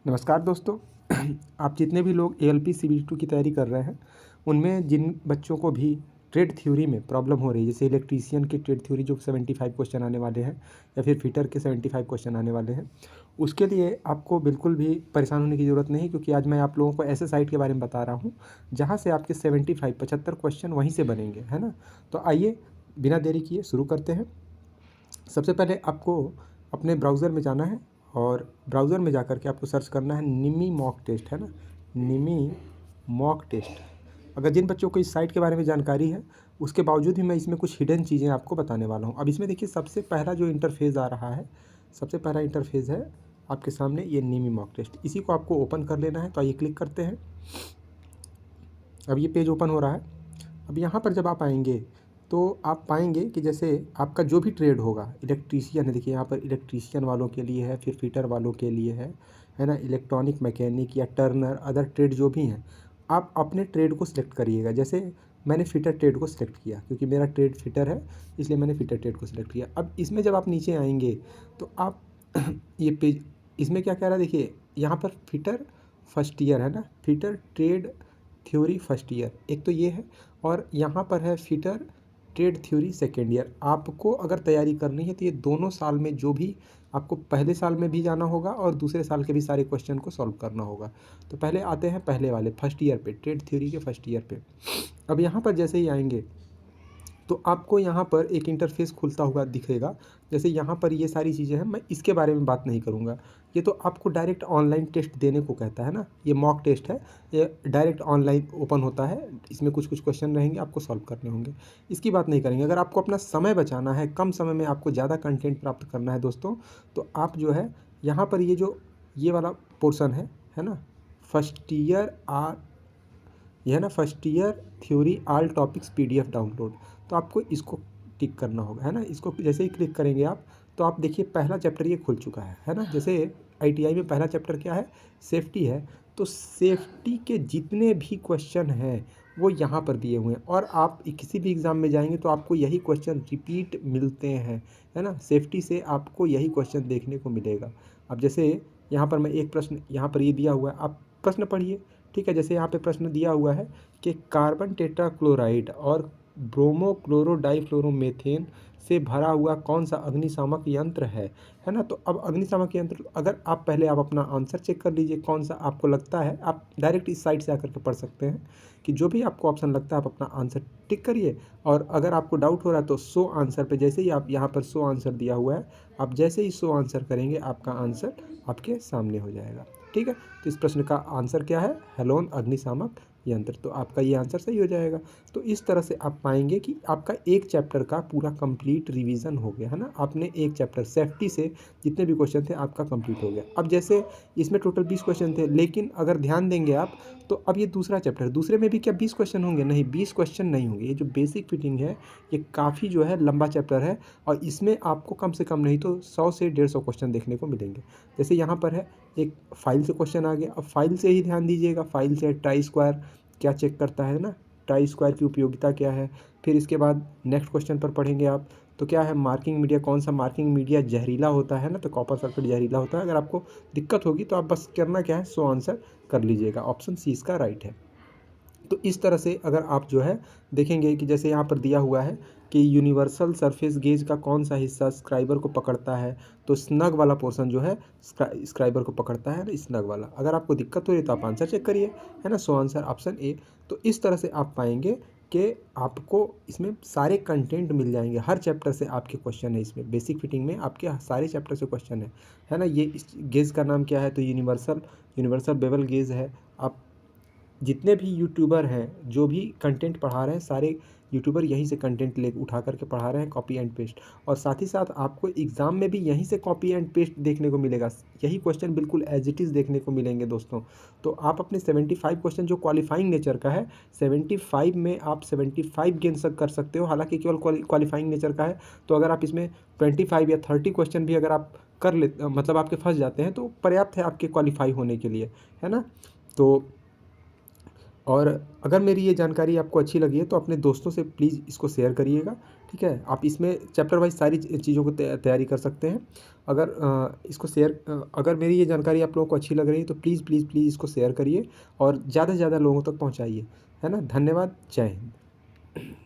नमस्कार दोस्तों। आप जितने भी लोग एएलपी सीबीटी की तैयारी कर रहे हैं, उनमें जिन बच्चों को भी ट्रेड थ्योरी में प्रॉब्लम हो रही है, जैसे इलेक्ट्रीशियन की ट्रेड थ्योरी जो 75 क्वेश्चन आने वाले हैं, या फिर फिटर के 75 क्वेश्चन आने वाले हैं, उसके लिए आपको बिल्कुल भी परेशान होने की ज़रूरत नहीं, क्योंकि आज मैं आप लोगों को ऐसे साइट के बारे में बता रहा हूँ जहाँ से आपके 75 क्वेश्चन वहीं से बनेंगे, है ना। तो आइए बिना देरी किए शुरू करते हैं। सबसे पहले आपको अपने ब्राउज़र में जाना है और ब्राउज़र में जाकर के आपको सर्च करना है निमी मॉक टेस्ट, है ना, निमी मॉक टेस्ट। अगर जिन बच्चों को इस साइट के बारे में जानकारी है, उसके बावजूद भी मैं इसमें कुछ हिडन चीज़ें आपको बताने वाला हूँ। अब इसमें देखिए, सबसे पहला जो इंटरफेस आ रहा है, सबसे पहला इंटरफेस है आपके सामने ये निमी मॉक टेस्ट। इसी को आपको ओपन कर लेना है। तो आइए क्लिक करते हैं। अब ये पेज ओपन हो रहा है। अब यहाँ पर जब आप आएंगे तो आप पाएंगे कि जैसे आपका जो भी ट्रेड होगा, इलेक्ट्रीशियन है, देखिए यहाँ पर इलेक्ट्रीशियन वालों के लिए है, फिर फिटर वालों के लिए है ना, इलेक्ट्रॉनिक मैकेनिक या टर्नर, अदर ट्रेड जो भी हैं, आप अपने ट्रेड को सिलेक्ट करिएगा। जैसे मैंने फिटर ट्रेड को सिलेक्ट किया, क्योंकि मेरा ट्रेड फिटर है, इसलिए मैंने फिटर ट्रेड को सिलेक्ट किया। अब इसमें जब आप नीचे आएंगे तो आप ये पेज, इसमें क्या कह रहा है देखिए, यहाँ पर फिटर फर्स्ट ईयर है ना, fitter trade theory first year, एक तो ये है, और यहाँ पर है fitter trade theory second year. आपको अगर तैयारी करनी है तो ये दोनों साल में जो भी आपको, पहले साल में भी जाना होगा और दूसरे साल के भी सारे क्वेश्चन को सॉल्व करना होगा। तो पहले आते हैं पहले वाले फर्स्ट ईयर पे, ट्रेड थ्योरी के फर्स्ट ईयर पे। अब यहाँ पर जैसे ही आएंगे तो आपको यहाँ पर एक इंटरफेस खुलता हुआ दिखेगा। जैसे यहाँ पर ये सारी चीज़ें हैं, मैं इसके बारे में बात नहीं करूँगा। ये तो आपको डायरेक्ट ऑनलाइन टेस्ट देने को कहता है ना, ये मॉक टेस्ट है, ये डायरेक्ट ऑनलाइन ओपन होता है। इसमें कुछ कुछ क्वेश्चन रहेंगे, आपको सॉल्व करने होंगे, इसकी बात नहीं करेंगे। अगर आपको अपना समय बचाना है, कम समय में आपको ज़्यादा कंटेंट प्राप्त करना है दोस्तों, तो आप जो है यहाँ पर ये वाला पोर्सन है ना, फर्स्ट ईयर ये है ना, first year theory all topics PDF download. तो आपको इसको टिक करना होगा, है ना। इसको जैसे ही क्लिक करेंगे आप, तो आप देखिए पहला चैप्टर ये खुल चुका है ना। जैसे आईटीआई में पहला चैप्टर क्या है, सेफ्टी है। तो सेफ्टी के जितने भी क्वेश्चन हैं वो यहाँ पर दिए हुए हैं, और आप किसी भी एग्ज़ाम में जाएंगे तो आपको यही क्वेश्चन रिपीट मिलते हैं, है ना। सेफ्टी से आपको यही क्वेश्चन देखने को मिलेगा। अब जैसे यहाँ पर मैं एक प्रश्न, यहाँ पर ये दिया हुआ है, आप प्रश्न पढ़िए, ठीक है। जैसे यहाँ पे प्रश्न दिया हुआ है कि कार्बन टेट्राक्लोराइड और ब्रोमोक्लोरोडाइफ्लोरोमेथेन से भरा हुआ कौन सा अग्निशामक यंत्र है ना। तो अब अग्निशामक यंत्र, अगर आप पहले आप अपना आंसर चेक कर लीजिए कौन सा आपको लगता है। आप डायरेक्ट इस साइट से आकर के पढ़ सकते हैं कि जो भी आपको ऑप्शन लगता है आप अपना आंसर टिक करिए। और अगर आपको डाउट हो रहा है तो शो आंसर पे, जैसे ही आप यहाँ पर शो आंसर दिया हुआ है, आप जैसे ही शो आंसर करेंगे आपका आंसर आपके सामने हो जाएगा, ठीक है। तो इस प्रश्न का आंसर क्या है, हेलोन अग्निशामक यंत्र। तो आपका ये आंसर सही हो जाएगा। तो इस तरह से आप पाएंगे कि आपका एक चैप्टर का पूरा कंप्लीट रिवीजन हो गया, है ना। आपने एक चैप्टर सेफ्टी से जितने भी क्वेश्चन थे आपका कंप्लीट हो गया। अब जैसे इसमें टोटल 20 क्वेश्चन थे, लेकिन अगर ध्यान देंगे आप तो अब ये दूसरा चैप्टर, दूसरे में भी क्या 20 क्वेश्चन होंगे? नहीं, 20 क्वेश्चन नहीं होंगे। ये जो बेसिक फिटिंग है ये काफ़ी जो है लंबा चैप्टर है, और इसमें आपको कम से कम नहीं तो 100 से 150 क्वेश्चन देखने को मिलेंगे। जैसे यहाँ पर है एक फाइल से क्वेश्चन आ गया। अब फाइल से ही ध्यान दीजिएगा, फाइल से ट्राई स्क्वायर क्या चेक करता है ना, ट्राई स्क्वायर की उपयोगिता क्या है। फिर इसके बाद नेक्स्ट क्वेश्चन पर पढ़ेंगे आप, तो क्या है, मार्किंग मीडिया, कौन सा मार्किंग मीडिया जहरीला होता है ना, तो कॉपर सल्फेट जहरीला होता है। अगर आपको दिक्कत होगी तो आप बस करना क्या है, सो आंसर कर लीजिएगा, ऑप्शन सी इसका राइट है। तो इस तरह से अगर आप जो है देखेंगे कि जैसे यहाँ पर दिया हुआ है कि यूनिवर्सल सरफेस गेज का कौन सा हिस्सा स्क्राइबर को पकड़ता है, तो स्नग वाला पोर्शन जो है स्क्राइबर को पकड़ता है ना, स्नग वाला। अगर आपको दिक्कत हो रही है तो आप आंसर चेक करिए, है ना, सो आंसर ऑप्शन ए। तो इस तरह से आप पाएंगे कि आपको इसमें सारे कंटेंट मिल जाएंगे, हर चैप्टर से आपके क्वेश्चन है। इसमें बेसिक फिटिंग में आपके सारे चैप्टर से क्वेश्चन है ना। ये इस गेज का नाम क्या है, तो यूनिवर्सल बेवल गेज है। आप जितने भी यूट्यूबर हैं जो भी कंटेंट पढ़ा रहे हैं, सारे यूट्यूबर यहीं से कंटेंट ले उठा करके पढ़ा रहे हैं, कॉपी एंड पेस्ट। और साथ ही साथ आपको एग्ज़ाम में भी यहीं से कॉपी एंड पेस्ट देखने को मिलेगा, यही क्वेश्चन बिल्कुल एज इट इज़ देखने को मिलेंगे दोस्तों। तो आप अपने 75 क्वेश्चन जो क्वालिफाइंग नेचर का है, 75 में आप 75 गेन कर सकते हो, हालांकि केवल क्वालिफाइंग नेचर का है। तो अगर आप इसमें 25 या 30 क्वेश्चन भी अगर आप कर ले, मतलब आपके फंस जाते हैं, तो पर्याप्त है आपके क्वालिफाई होने के लिए, है ना। तो और अगर मेरी ये जानकारी आपको अच्छी लगी है तो अपने दोस्तों से प्लीज़ इसको शेयर करिएगा, ठीक है, आप इसमें चैप्टर वाइज सारी चीज़ों को तैयारी कर सकते हैं। अगर इसको शेयर अगर मेरी ये जानकारी आप लोगों को अच्छी लग रही है तो प्लीज़ प्लीज़ प्लीज़ इसको शेयर करिए और ज़्यादा से ज़्यादा लोगों तक पहुँचाइए, है ना? धन्यवाद, जय हिंद।